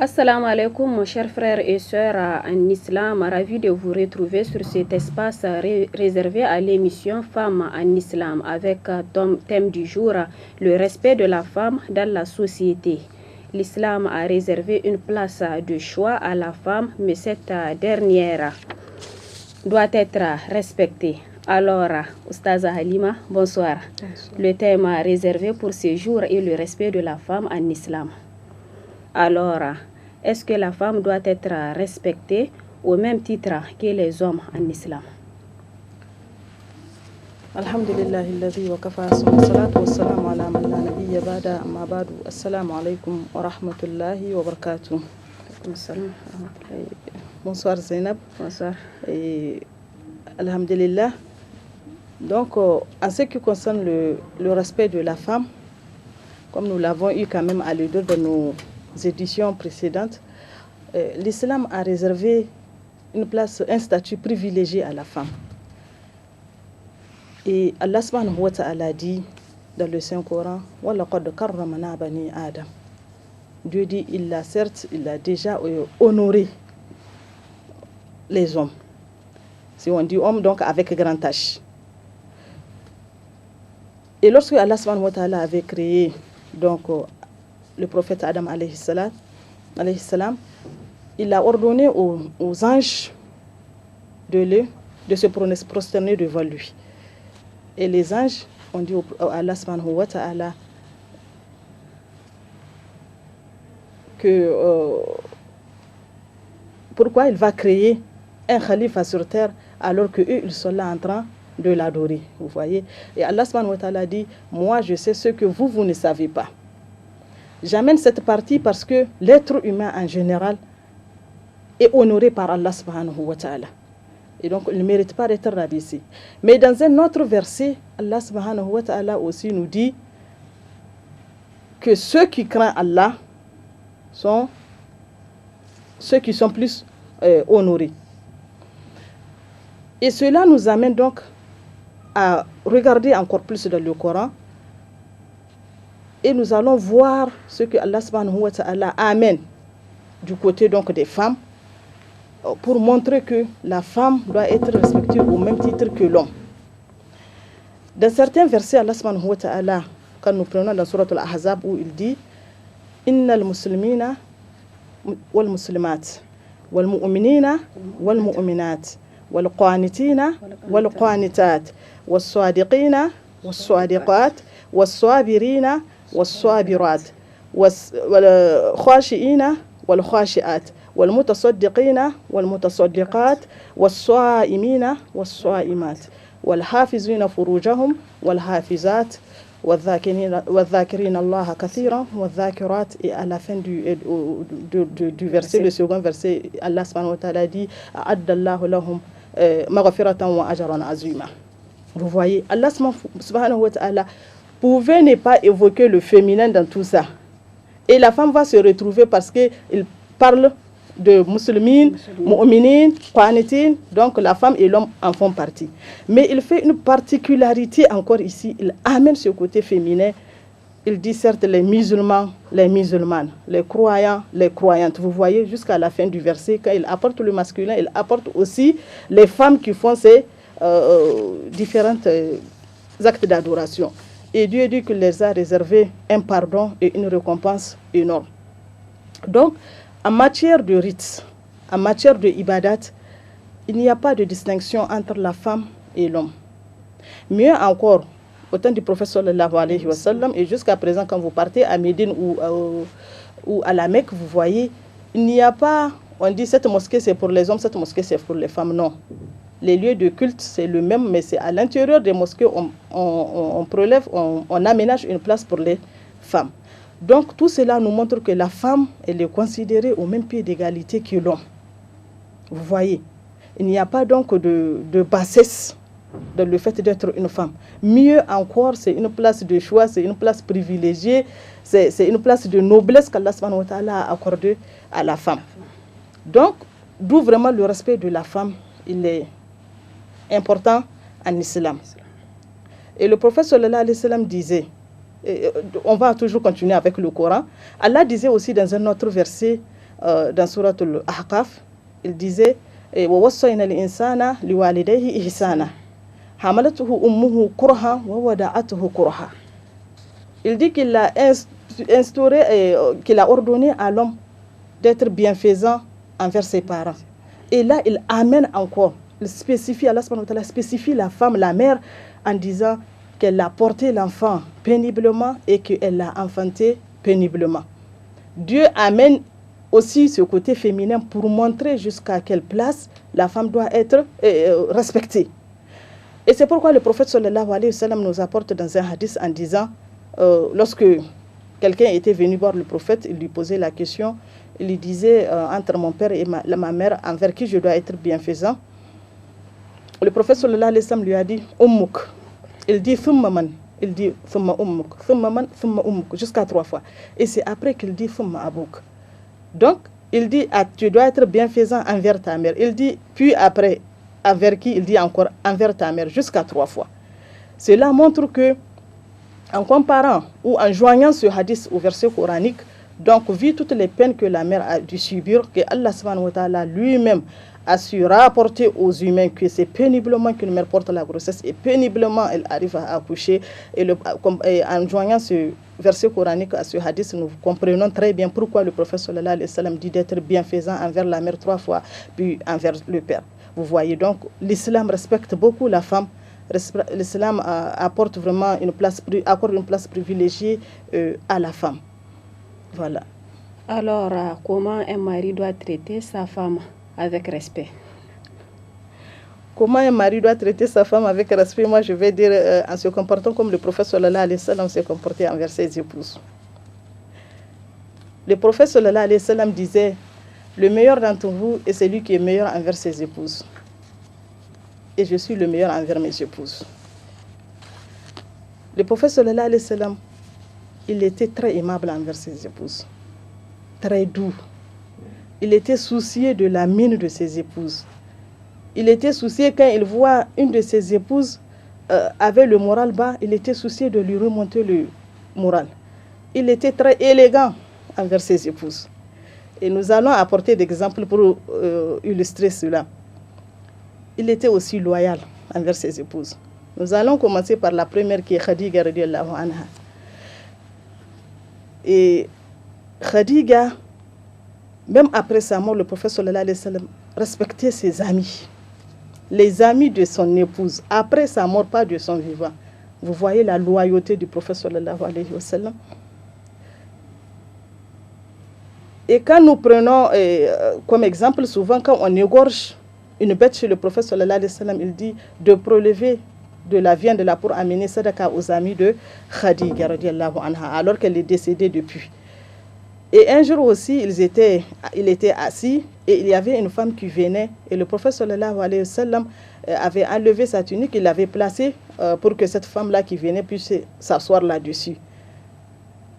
Assalamu alaikum, mon cher frère et sœurs en islam. Ravi de vous retrouver sur cet espace réservé à l'émission Femmes en islam avec thème du jour, le respect de la femme dans la société. L'islam a réservé une place de choix à la femme, mais cette dernière doit être respectée. Alors, Oustaza Halima, bonsoir. Le thème réservé pour ce jour est le respect de la femme en islam. Alors, est-ce que la femme doit être respectée au même titre que les hommes en islam? Alhamdulillah alladhi wa kafa salatu wassalamu ala man la nabiyya ba'da amma ba'du. Assalamu alaikum wa rahmatullahi wa barakatuh. Bonsoir Zainab. Bonsoir. Alhamdulillah. Donc, en ce qui concerne le respect de la femme, comme nous l'avons eu quand même à l'audio de nos éditions précédentes, l'islam a réservé une place, un statut privilégié à la femme. Et Allah subhanahu wa ta'ala dit dans le Saint-Coran, وَلَقَدْ كَرَّمْنَا بَنِي آدَمَ. Dieu dit, il a déjà honoré les hommes. Si on dit homme, donc avec grand H. Et lorsque Allah subhanahu wa ta'ala avait créé donc, le prophète Adam alayhi salam, il a ordonné aux anges de se prosterner devant lui. Et les anges ont dit à Allah subhanahu wa ta'ala que pourquoi il va créer un khalifa sur terre alors qu'eux ils sont là en train de l'adorer, vous voyez. Et Allah subhanahu wa ta'ala dit, moi je sais ce que vous ne savez pas. J'amène cette partie parce que l'être humain en général est honoré par Allah subhanahu wa ta'ala. Et donc il ne mérite pas d'être rabaissé. Mais dans un autre verset, Allah subhanahu wa ta'ala aussi nous dit que ceux qui craignent Allah sont ceux qui sont plus honorés. Et cela nous amène donc à regarder encore plus dans le Coran. Et nous allons voir ce que Allah subhanahu wa ta'ala amène du côté donc des femmes pour montrer que la femme doit être respectée au même titre que l'homme. Dans certains versets, Allah subhanahu wa ta'ala, quand nous prenons dans Surat al-Ahzab où il dit Inna al-muslimina wal-muslimat wal-mu'minina wal-mu'minat wal-qanitina wal-qanitat wal-sadiqina wal-sadiqat wal-sabirina والصابرات والخاشئين والخاشئات والمتصدقين والمتصدقات والصائمين والصائمات والحافظين فروجهم والحافظات والذاكرين الله كثيرا والذاكرات. Et à la fin du verset, le second verset, Allah subhanahu wa ta'ala dit أعد الله لهم مغفرة وأجرا عظيما. Vous voyez, Allah subhanahu wa ta'ala pouvez ne pas évoquer le féminin dans tout ça. Et la femme va se retrouver parce qu'il parle de musulmines, mu'minines, qanitines, donc la femme et l'homme en font partie. Mais il fait une particularité encore ici, il amène ce côté féminin. Il dit certes les musulmans, les musulmanes, les croyants, les croyantes. Vous voyez jusqu'à la fin du verset, quand il apporte le masculin, il apporte aussi les femmes qui font ces différents actes d'adoration. Et Dieu dit qu'il les a réservé un pardon et une récompense énorme. Donc, en matière de rites, en matière de ibadat, il n'y a pas de distinction entre la femme et l'homme. Mieux encore, au temps du prophète sallallahu alayhi wa sallam, et jusqu'à présent, quand vous partez à Médine ou à la Mecque, vous voyez, il n'y a pas, on dit cette mosquée c'est pour les hommes, cette mosquée c'est pour les femmes, non. Les lieux de culte, c'est le même, mais c'est à l'intérieur des mosquées, on prélève, on aménage une place pour les femmes. Donc, tout cela nous montre que la femme, elle est considérée au même pied d'égalité que l'homme. Vous voyez, il n'y a pas donc de bassesse dans le fait d'être une femme. Mieux encore, c'est une place de choix, c'est une place privilégiée, c'est une place de noblesse qu'Allah subhanahu wa ta'ala a accordée à la femme. Donc, d'où vraiment le respect de la femme, il est important en islam. Et le prophète sallallahu alayhi wa sallam disait, on va toujours continuer avec le Coran, Allah disait aussi dans un autre verset, dans Surat al-Ahqaf, il disait وَوَصَّيْنَا الْإِنسَانَ لِوَالِدَيْهِ إِحْسَانًا حَمَلَتْهُ أُمُّهُ كُرْهًا وَوَضَعَتْهُ كُرْهًا. Il dit qu'il a instauré, qu'il a ordonné à l'homme d'être bienfaisant envers ses parents. Et là, il amène encore, il spécifie, Allah subhanahu wa ta'ala spécifie la femme, la mère, en disant qu'elle a porté l'enfant péniblement et qu'elle l'a enfanté péniblement. Dieu amène aussi ce côté féminin pour montrer jusqu'à quelle place la femme doit être respectée. Et c'est pourquoi le prophète sallallahu alayhi wa sallam nous apporte dans un hadith en disant, lorsque quelqu'un était venu voir le prophète, il lui posait la question, il lui disait entre mon père et ma mère, envers qui je dois être bienfaisant. Le prophète sallallahu alayhi wa sallam lui a dit Ummuk. Il dit Thumma man. Il dit Thumma Ummuk. Thumma man, Thumma Ummuk. Jusqu'à 3 fois. Et c'est après qu'il dit Thumma Abouk. Donc, il dit tu dois être bienfaisant envers ta mère. Il dit puis après, envers qui? Il dit encore envers ta mère. Jusqu'à 3 fois. Cela montre que, en comparant ou en joignant ce hadith au verset coranique, donc vu toutes les peines que la mère a dû subir, que Allah subhanahu wa ta'ala lui-même a su rapporter aux humains que c'est péniblement qu'une mère porte la grossesse et péniblement elle arrive à accoucher. Et en joignant ce verset coranique à ce hadith, nous comprenons très bien pourquoi le prophète sallallahu alayhi wa sallam dit d'être bienfaisant envers la mère 3 fois, puis envers le père. Vous voyez donc, l'islam respecte beaucoup la femme. L'islam apporte vraiment accorde une place privilégiée à la femme. Voilà. Alors, comment un mari doit traiter sa femme avec respect? Comment un mari doit traiter sa femme avec respect? Moi, je vais dire en se comportant comme le prophète sallallahu alayhi wa sallam s'est comporté envers ses épouses. Le prophète sallallahu alayhi wa sallam disait, le meilleur d'entre vous est celui qui est meilleur envers ses épouses. Et je suis le meilleur envers mes épouses. Le prophète sallallahu alayhi wa sallam, il était très aimable envers ses épouses, très doux. Il était soucieux de la mine de ses épouses. Il était soucieux quand il voit une de ses épouses avait le moral bas, il était soucieux de lui remonter le moral. Il était très élégant envers ses épouses. Et nous allons apporter des exemples pour illustrer cela. Il était aussi loyal envers ses épouses. Nous allons commencer par la première qui est Khadija radiyallahu anha. Et Khadija, même après sa mort, le prophète sallallahu alayhi wa sallam respectait ses amis. Les amis de son épouse, après sa mort, pas de son vivant. Vous voyez la loyauté du prophète sallallahu alayhi wa sallam. Et quand nous prenons comme exemple, souvent quand on égorge une bête chez le prophète sallallahu alayhi wa sallam, il dit de prélever de la viande là pour amener sadaqa aux amis de Khadija radiyallahu anha, alors qu'elle est décédée depuis. Et un jour aussi, il était assis et il y avait une femme qui venait et le prophète sallallahu alayhi wa sallam avait enlevé sa tunique, il l'avait placée pour que cette femme-là qui venait puisse s'asseoir là-dessus.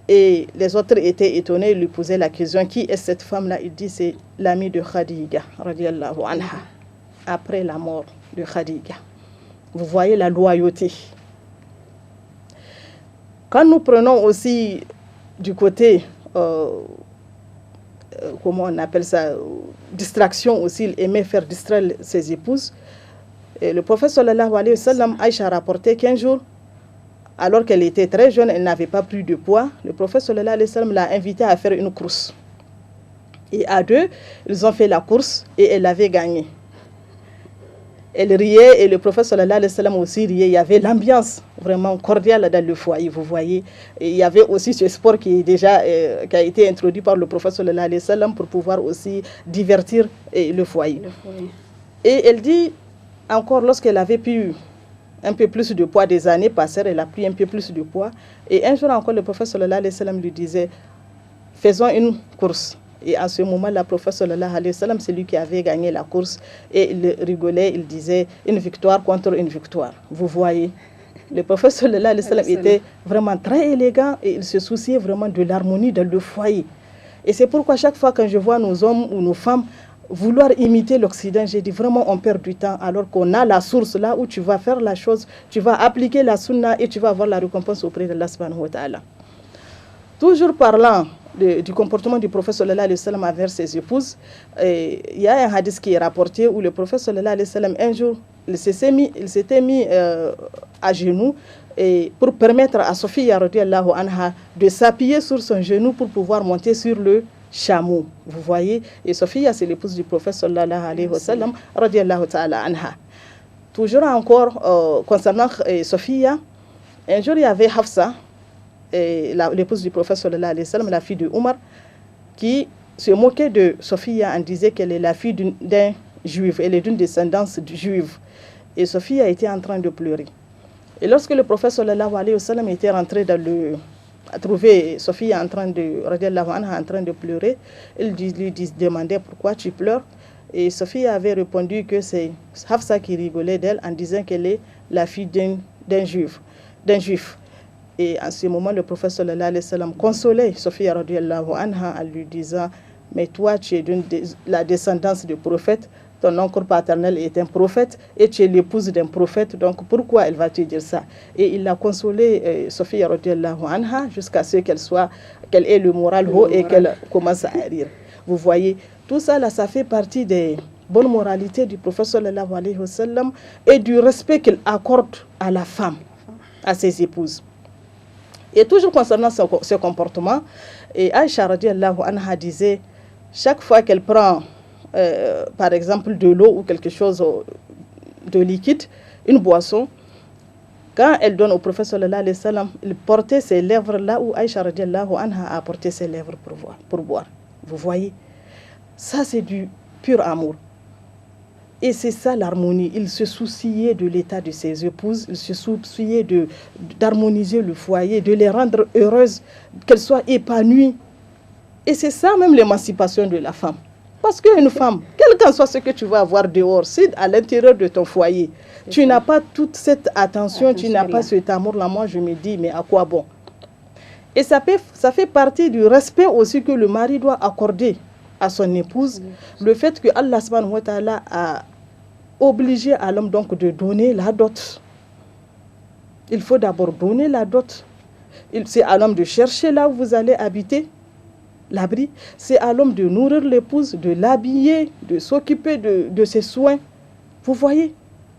Et les autres étaient étonnés, ils lui posaient la question, qui est cette femme-là? Il dit, c'est l'amie de Khadija radiyallahu anha, après la mort de Khadija. Vous voyez la loyauté. Quand nous prenons aussi du côté, comment on appelle ça, distraction aussi, il aimait faire distraire ses épouses. Et le prophète sallallahu alayhi wa sallam, Aïcha a rapporté qu'un jour, alors qu'elle était très jeune, elle n'avait pas pris de poids, le prophète sallallahu alayhi wa sallam l'a invitée à faire une course. Et à deux, ils ont fait la course et elle avait gagné. Elle riait et le prophète sallallahu alayhi wa sallam aussi riait. Il y avait l'ambiance vraiment cordiale dans le foyer, vous voyez. Et il y avait aussi ce sport qui a été introduit par le prophète sallallahu alayhi wa sallam pour pouvoir aussi divertir le foyer. Et elle dit encore, lorsqu'elle avait pu un peu plus de poids, des années passées, elle a pris un peu plus de poids. Et un jour encore, le prophète sallallahu alayhi wa sallam lui disait, faisons une course. Et en ce moment, le prophète sallallahu alayhi wa sallam, c'est lui qui avait gagné la course. Et il rigolait, il disait une victoire contre une victoire. Vous voyez, le prophète sallallahu alayhi wa sallam était vraiment très élégant et il se souciait vraiment de l'harmonie dans le foyer. Et c'est pourquoi chaque fois que je vois nos hommes ou nos femmes vouloir imiter l'Occident, j'ai dit vraiment on perd du temps alors qu'on a la source là où tu vas faire la chose, tu vas appliquer la sunna et tu vas avoir la récompense auprès de Allah subhanahu wa ta'ala. Toujours parlant du comportement du prophète sallallahu alayhi wa sallam envers ses épouses. Il y a un hadith qui est rapporté où le prophète sallallahu alayhi wa sallam, un jour, il s'était mis à genoux et pour permettre à Sophia radiallahu anha de s'appuyer sur son genou pour pouvoir monter sur le chameau. Vous voyez, et Sophia, c'est l'épouse du prophète sallallahu alayhi wa sallam radiallahu ta'ala anha. Toujours encore concernant Sophia, un jour il y avait Hafsa, l'épouse du prophète sallallahu alayhi wa sallam, la fille de Omar, qui se moquait de Sophia en disant qu'elle est la fille d'un juif, elle est d'une descendance juive. Et Sophia était en train de pleurer. Et lorsque le prophète sallallahu alayhi wa sallam était rentré a trouvé Sophia en train de pleurer, il lui demandait pourquoi tu pleures. Et Sophia avait répondu que c'est Hafsa qui rigolait d'elle en disant qu'elle est la fille d'un juif. Et en ce moment, le prophète sallallahu alayhi wa sallam consolait Sophia radiallahu anha en lui disant: mais toi, tu es la descendance du prophète, ton oncle paternel est un prophète et tu es l'épouse d'un prophète, donc pourquoi elle va te dire ça? Et il a consolé Sophia radiallahu anha jusqu'à ce qu'elle ait le moral haut et qu'elle commence à rire. Vous voyez, tout ça là, ça fait partie des bonnes moralités du prophète sallallahu alayhi wa sallam et du respect qu'il accorde à la femme, à ses épouses. Et toujours concernant ce comportement, et Aïcha radiallahu anha disait, chaque fois qu'elle prend par exemple de l'eau ou quelque chose de liquide, une boisson, quand elle donne au prophète sallallahu alayhi wa sallam, il portait ses lèvres là où Aïcha radiallahu anha a porté ses lèvres pour boire. Vous voyez, ça c'est du pur amour. Et c'est ça l'harmonie. Il se souciait de l'état de ses épouses, il se souciait d'harmoniser le foyer, de les rendre heureuses, qu'elles soient épanouies. Et c'est ça même l'émancipation de la femme. Parce qu'une femme, quel qu'en soit ce que tu vas avoir dehors, si à l'intérieur de ton foyer, tu n'as pas toute cette attention, tu n'as pas cet amour-là, moi je me dis, mais à quoi bon? Et ça fait partie du respect aussi que le mari doit accorder à son épouse, le fait que Allah subhanahu wa ta'ala a obligé à l'homme donc de donner la dot. Il faut d'abord donner la dot. C'est à l'homme de chercher là où vous allez habiter, l'abri. C'est à l'homme de nourrir l'épouse, de l'habiller, de s'occuper de ses soins. Vous voyez,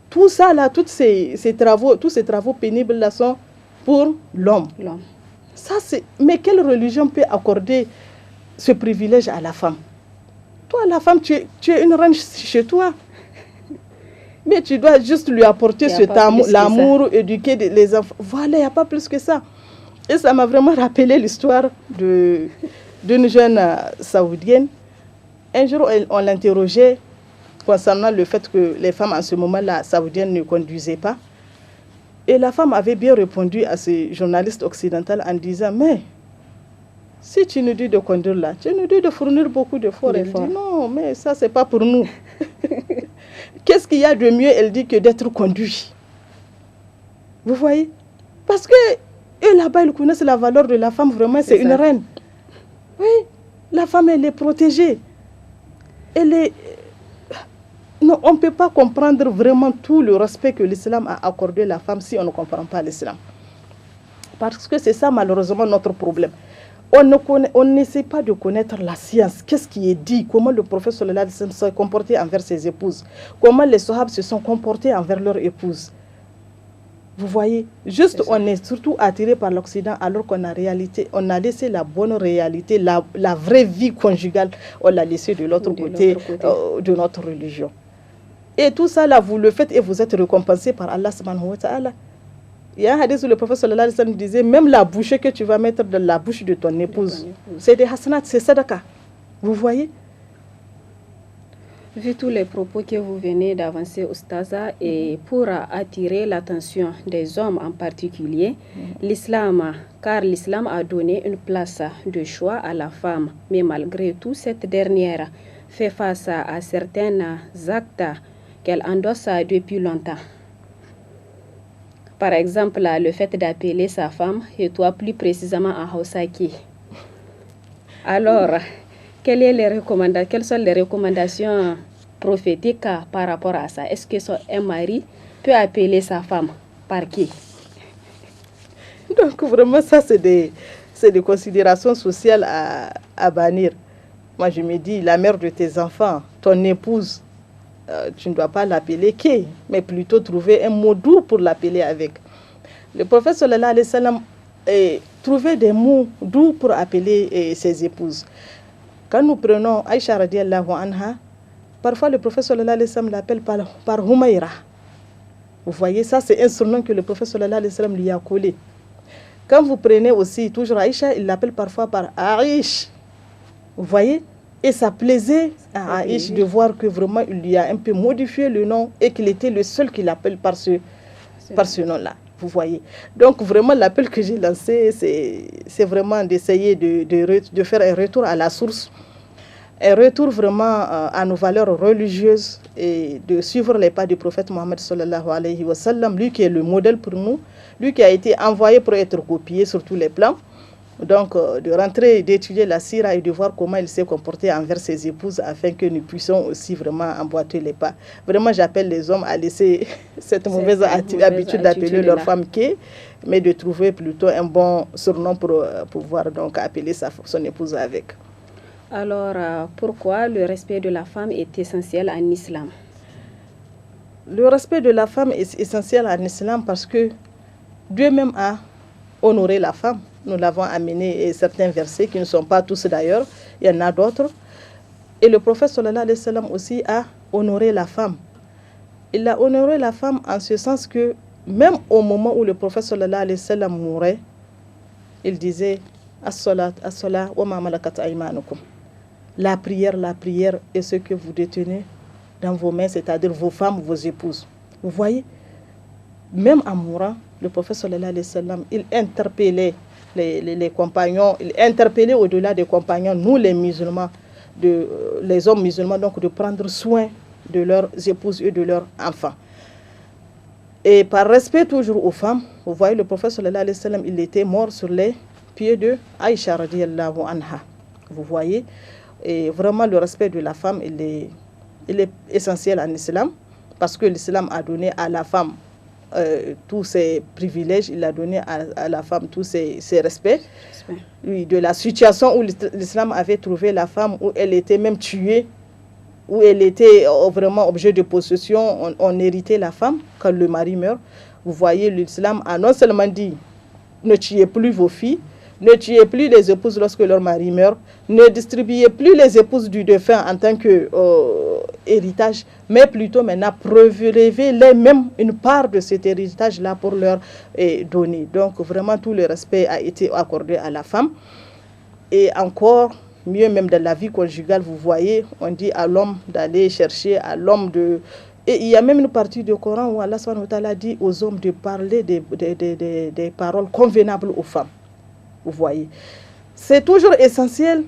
tout ça là, tous ces travaux pénibles là sont pour l'homme. Mais quelle religion peut accorder ce privilège à la femme? Toi, la femme, tu es une reine chez toi. Mais tu dois juste lui apporter l'amour, éduquer les enfants. Voilà, il n'y a pas plus que ça. Et ça m'a vraiment rappelé l'histoire d'une jeune saoudienne. Un jour, on l'interrogeait concernant le fait que les femmes en ce moment-là, saoudiennes, ne conduisaient pas. Et la femme avait bien répondu à ce journaliste occidental en disant: mais si tu nous dis de conduire là, tu nous dis de fournir beaucoup d'efforts. Elle dit: non, mais ça, c'est pas pour nous. Qu'est-ce qu'il y a de mieux, elle dit, que d'être conduit? Vous voyez? Parce que eux là-bas, ils connaissent la valeur de la femme, vraiment, c'est une reine. Oui, la femme, elle est protégée. Non, on ne peut pas comprendre vraiment tout le respect que l'islam a accordé à la femme si on ne comprend pas l'islam. Parce que c'est ça, malheureusement, notre problème. On n'essaie pas de connaître la science, qu'est-ce qui est dit, comment le prophète sallallahu alayhi wa sallam s'est comporté envers ses épouses, comment les sahabas se sont comportés envers leurs épouses. Vous voyez, juste on est surtout attiré par l'Occident alors qu'on a laissé la bonne réalité, la vraie vie conjugale, on l'a laissé de l'autre côté de notre religion. Et tout ça là, vous le faites et vous êtes récompensé par Allah subhanahu wa ta'ala. Il y a un hadith où le prophète sallallahu alayhi wa sallam disait: même la bouchée que tu vas mettre dans la bouche de ton épouse, c'est des hasanat, c'est sadaka. Vous voyez? Vu tous les propos que vous venez d'avancer, Oustaza, et pour attirer l'attention des hommes en particulier, car l'islam a donné une place de choix à la femme, mais malgré tout, cette dernière fait face à certains actes qu'elle endosse depuis longtemps. Par exemple, le fait d'appeler sa femme, et toi plus précisément en Hausaki. Alors, quelles sont les recommandations prophétiques par rapport à ça? Est-ce qu'un mari peut appeler sa femme par qui? Donc vraiment, ça c'est c'est des considérations sociales à bannir. Moi, je me dis, la mère de tes enfants, ton épouse, tu ne dois pas l'appeler Ké, mais plutôt trouver un mot doux pour l'appeler avec. Le prophète sallallahu alayhi wa sallam trouvait des mots doux pour appeler ses épouses. Quand nous prenons Aïcha radiallahu anha, parfois le prophète sallallahu alayhi wa sallam l'appelle par Humayra. Vous voyez, ça c'est un surnom que le prophète sallallahu alayhi wa sallam lui a collé. Quand vous prenez aussi toujours Aïcha, il l'appelle parfois par Aïch. Vous voyez? Et ça plaisait à Aïch de voir que vraiment il lui a un peu modifié le nom et qu'il était le seul qui l'appelle par ce nom-là. Vous voyez. Donc vraiment l'appel que j'ai lancé, c'est vraiment d'essayer de faire un retour à la source, un retour vraiment à nos valeurs religieuses et de suivre les pas du prophète Mohammed sallallahu alayhi wa sallam, lui qui est le modèle pour nous, lui qui a été envoyé pour être copié sur tous les plans. Donc, de rentrer et d'étudier la sira et de voir comment il s'est comporté envers ses épouses afin que nous puissions aussi vraiment emboîter les pas. Vraiment, j'appelle les hommes à laisser cette mauvaise habitude d'appeler leur femme Ké, mais de trouver plutôt un bon surnom pour pouvoir donc appeler son épouse avec. Alors, pourquoi le respect de la femme est essentiel en islam? Le respect de la femme est essentiel en islam parce que Dieu même a honoré la femme. Nous l'avons amené certains versets qui ne sont pas tous d'ailleurs, il y en a d'autres. Et le prophète sallallahu alayhi wa sallam aussi a honoré la femme. Il a honoré la femme en ce sens que même au moment où le prophète sallallahu alayhi wa sallam mourait, il disait as-salat, as-salat wa ma malakat aymanukum. La prière est ce que vous détenez dans vos mains, c'est-à-dire vos femmes, vos épouses. Vous voyez, même en mourant, le prophète sallallahu alayhi wa sallam, il interpellait les compagnons, il interpellait au-delà des compagnons, nous les musulmans, les hommes musulmans, donc de prendre soin de leurs épouses et de leurs enfants. Et par respect toujours aux femmes, vous voyez, le prophète sallallahu alayhi wa sallam, il était mort sur les pieds de Aïcha radiallahu anha. Vous voyez, et vraiment le respect de la femme, il est essentiel en islam, parce que l'islam a donné à la femme tous ses privilèges, il a donné à la femme tous ses respects. Oui, de la situation où l'islam avait trouvé la femme, où elle était même tuée, où elle était vraiment objet de possession, on héritait la femme quand le mari meurt. Vous voyez, l'islam a non seulement dit ne tuez plus vos filles, ne tuez plus les épouses lorsque leur mari meurt, ne distribuez plus les épouses du défunt en tant que héritage, mais plutôt maintenant prélevez-les même une part de cet héritage-là pour leur donner. Donc vraiment tout le respect a été accordé à la femme. Et encore mieux, même dans la vie conjugale, vous voyez, on dit à l'homme d'aller chercher, à l'homme de... Et il y a même une partie du Coran où Allah subhanahu wa ta'ala dit aux hommes de parler des paroles convenables aux femmes. Vous voyez, c'est toujours essentiel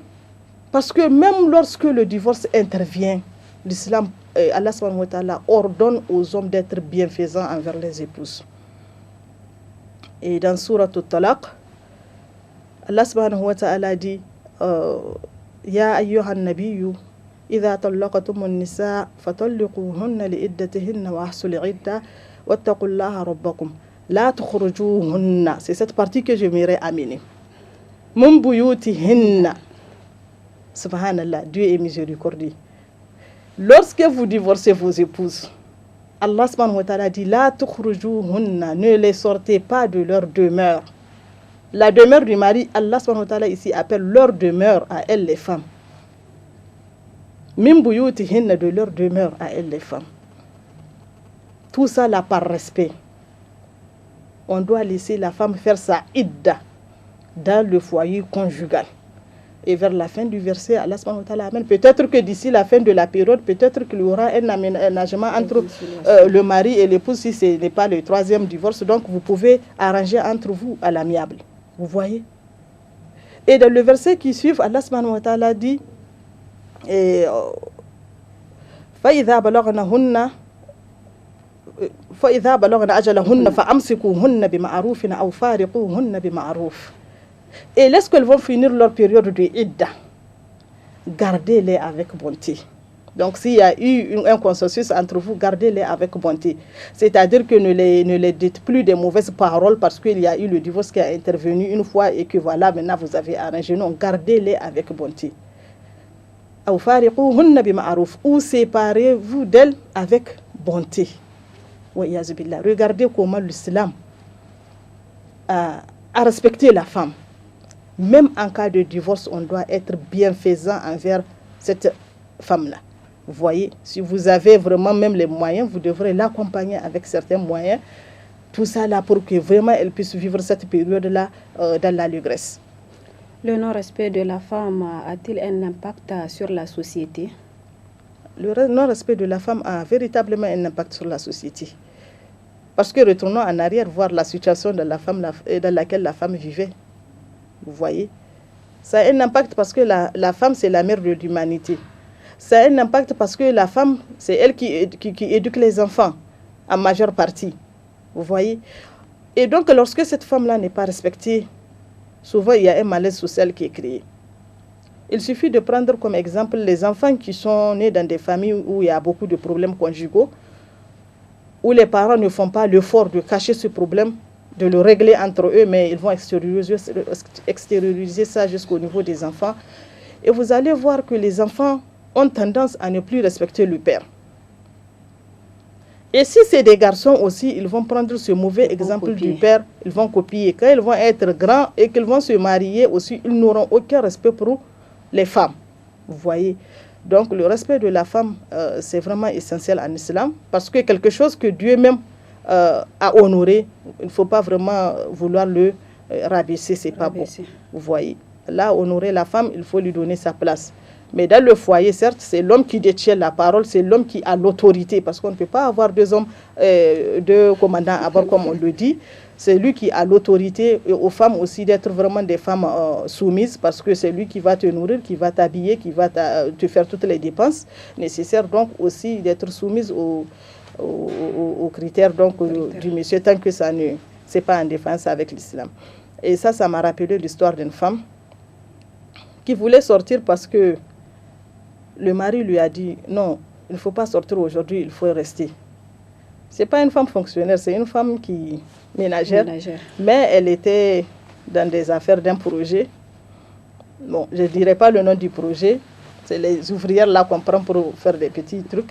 parce que même lorsque le divorce intervient, l'islam, Allah subhanahu wa ta'ala ordonne aux hommes d'être bienfaisants envers les épouses. Et dans Surah At-Talaq, Allah subhanahu wa ta'ala dit Ya ayyuhan nabiyyu idha tallaqtumun nisa fatalliquhunna li'iddatihinna wa ahsul idda wattaqullaha rabbakum la tukhrujuhunna. C'est cette partie que j'aimerais amener. Min buyutihinna. Subhanallah, Dieu est miséricordieux. Lorsque vous divorcez vos épouses, Allah subhanahu wa ta'ala dit La tukhrujuhunna, ne les sortez pas de leur demeure. La demeure du mari, Allah subhanahu wa ta'ala ici appelle leur demeure à elles les femmes. Min buyutihinna, de leur demeure à elles les femmes. Tout ça là par respect. On doit laisser la femme faire sa idda dans le foyer conjugal. Et vers la fin du verset, Allah subhanahu wa ta'ala amène. Peut-être que d'ici la fin de la période, peut-être qu'il y aura un aménagement entre le mari et l'épouse si ce n'est pas le troisième divorce. Donc vous pouvez arranger entre vous à l'amiable. Vous voyez? Et dans le verset qui suit, Allah subhanahu wa ta'ala dit فَإِذَا بَلَغْنَ أَجَلَهُنَّ فَأَمْسِكُوهُنَّ بِمَعْرُوفٍ أَوْ فَارِقُوهُنَّ بِمَعْرُوفٍ. Et lorsqu'elles vont finir leur période de idda, gardez-les avec bonté. Donc, s'il y a eu un consensus entre vous, gardez-les avec bonté. C'est-à-dire que ne les dites plus des mauvaises paroles parce qu'il y a eu le divorce qui a intervenu une fois et que voilà, maintenant vous avez arrangé. Non, gardez-les avec bonté. Ou séparez-vous d'elles avec bonté. Regardez comment l'islam a respecté la femme. Même en cas de divorce, on doit être bienfaisant envers cette femme-là. Vous voyez, si vous avez vraiment même les moyens, vous devrez l'accompagner avec certains moyens. Tout ça là pour que vraiment elle puisse vivre cette période-là dans l'allégresse. Le non-respect de la femme a-t-il un impact sur la société? Le non-respect de la femme a véritablement un impact sur la société. Parce que retournons en arrière, voir la situation de la femme dans laquelle la femme vivait. Vous voyez, ça a un impact parce que la femme, c'est la mère de l'humanité. Ça a un impact parce que la femme, c'est elle qui éduque les enfants, en majeure partie. Vous voyez. Et donc, lorsque cette femme-là n'est pas respectée, souvent, il y a un malaise social qui est créé. Il suffit de prendre comme exemple les enfants qui sont nés dans des familles où il y a beaucoup de problèmes conjugaux, où les parents ne font pas l'effort de cacher ce problème, de le régler entre eux, mais ils vont extérioriser ça jusqu'au niveau des enfants. Et vous allez voir que les enfants ont tendance à ne plus respecter le père. Et si c'est des garçons aussi, ils vont prendre ce mauvais exemple du père, ils vont copier. Quand ils vont être grands et qu'ils vont se marier aussi, ils n'auront aucun respect pour les femmes. Vous voyez. Donc le respect de la femme, c'est vraiment essentiel en islam, parce que quelque chose que Dieu même à honorer, il ne faut pas vraiment vouloir le rabaisser, c'est pas bon. Vous voyez, là, honorer la femme, il faut lui donner sa place. Mais dans le foyer, certes, c'est l'homme qui détient la parole, c'est l'homme qui a l'autorité, parce qu'on ne peut pas avoir deux hommes, deux commandants à bord, comme on le dit. C'est lui qui a l'autorité, et aux femmes aussi d'être vraiment des femmes soumises, parce que c'est lui qui va te nourrir, qui va t'habiller, qui va te faire toutes les dépenses nécessaires. Donc aussi d'être soumise aux critères donc, du monsieur, tant que ça ne c'est pas en défense avec l'islam. Et ça m'a rappelé l'histoire d'une femme qui voulait sortir parce que le mari lui a dit non, il ne faut pas sortir aujourd'hui, il faut rester. Ce n'est pas une femme fonctionnaire, c'est une femme ménagère, mais elle était dans des affaires d'un projet. Bon, je ne dirais pas le nom du projet, c'est les ouvrières là qu'on prend pour faire des petits trucs.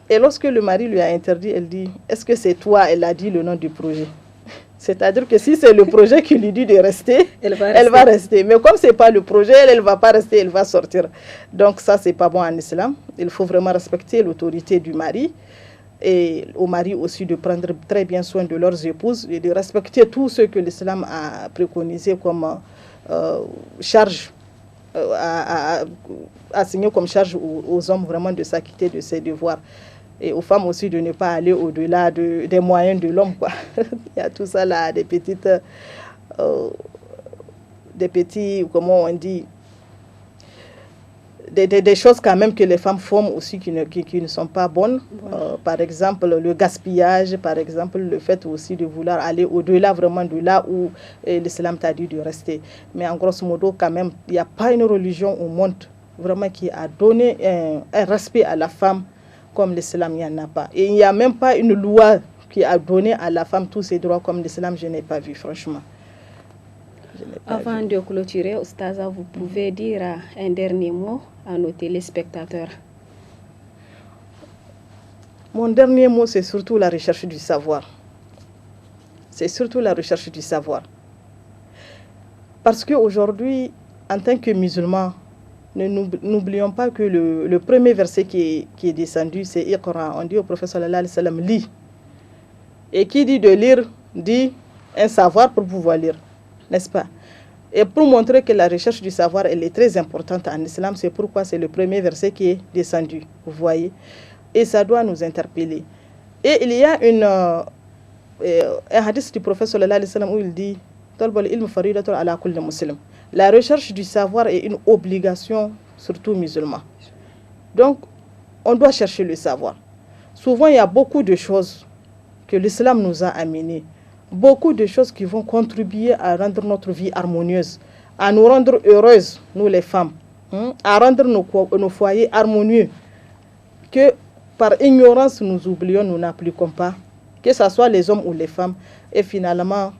Et lorsque le mari lui a interdit, elle dit, est-ce que c'est toi? Elle a dit le nom du projet. C'est-à-dire que si c'est le projet qui lui dit de rester, elle va rester. Mais comme ce n'est pas le projet, elle ne va pas rester, elle va sortir. Donc ça, ce n'est pas bon en islam. Il faut vraiment respecter l'autorité du mari. Et au mari aussi de prendre très bien soin de leurs épouses et de respecter tout ce que l'islam a préconisé comme charge, assigné comme charge aux hommes vraiment de s'acquitter de ses devoirs. Et aux femmes aussi de ne pas aller au-delà des moyens de l'homme, quoi. Il y a tout ça là, des petits, comment on dit, des choses quand même que les femmes font aussi qui ne sont pas bonnes. Par exemple, le gaspillage, par exemple, le fait aussi de vouloir aller au-delà vraiment de là où l'islam t'a dit de rester. Mais en grosso modo, quand même, il n'y a pas une religion au monde vraiment qui a donné un respect à la femme comme l'islam, il n'y en a pas. Et il n'y a même pas une loi qui a donné à la femme tous ses droits comme l'islam, je n'ai pas vu, franchement. Avant de clôturer, Oustaza, vous pouvez dire un dernier mot à nos téléspectateurs. Mon dernier mot, c'est surtout la recherche du savoir. C'est surtout la recherche du savoir. Parce qu'aujourd'hui, en tant que musulmans, n'oublions pas que le premier verset qui est descendu, c'est Iqra. On dit au prophète sallallahu alayhi wa sallam, lis. Et qui dit de lire, dit un savoir pour pouvoir lire. N'est-ce pas? Et pour montrer que la recherche du savoir, elle est très importante en islam, c'est pourquoi c'est le premier verset qui est descendu. Vous voyez? Et ça doit nous interpeller. Et il y a un hadith du prophète sallallahu alayhi wa sallam où il dit Talbul ilm faridatun ala kulli muslim. La recherche du savoir est une obligation, surtout musulman. Donc, on doit chercher le savoir. Souvent, il y a beaucoup de choses que l'islam nous a amenées. Beaucoup de choses qui vont contribuer à rendre notre vie harmonieuse, à nous rendre heureuses, nous les femmes, à rendre nos foyers harmonieux. que par ignorance nous oublions, nous n'appliquons pas, que ce soit les hommes ou les femmes, et finalement,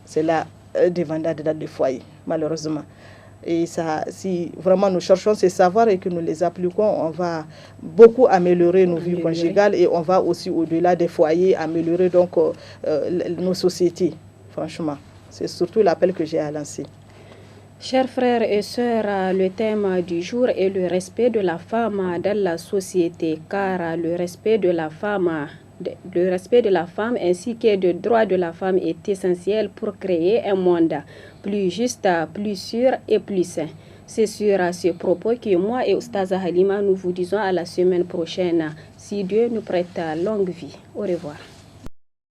c'est la débandade dans les foyers, malheureusement. Et ça, si vraiment nous cherchons ces savoirs et que nous les appliquons, on va beaucoup améliorer nos vies conjugales et on va aussi au-delà des foyers améliorer donc nos sociétés, franchement. C'est surtout l'appel que j'ai à lancer. Chers frères et sœurs, le thème du jour est le respect de la femme dans la société, car le respect de la femme ainsi que des droits de la femme est essentiel pour créer un monde plus juste, plus sûr et plus sain. C'est sur ce propos que moi et Oustaza Halima nous vous disons à la semaine prochaine, si Dieu nous prête longue vie. Au revoir.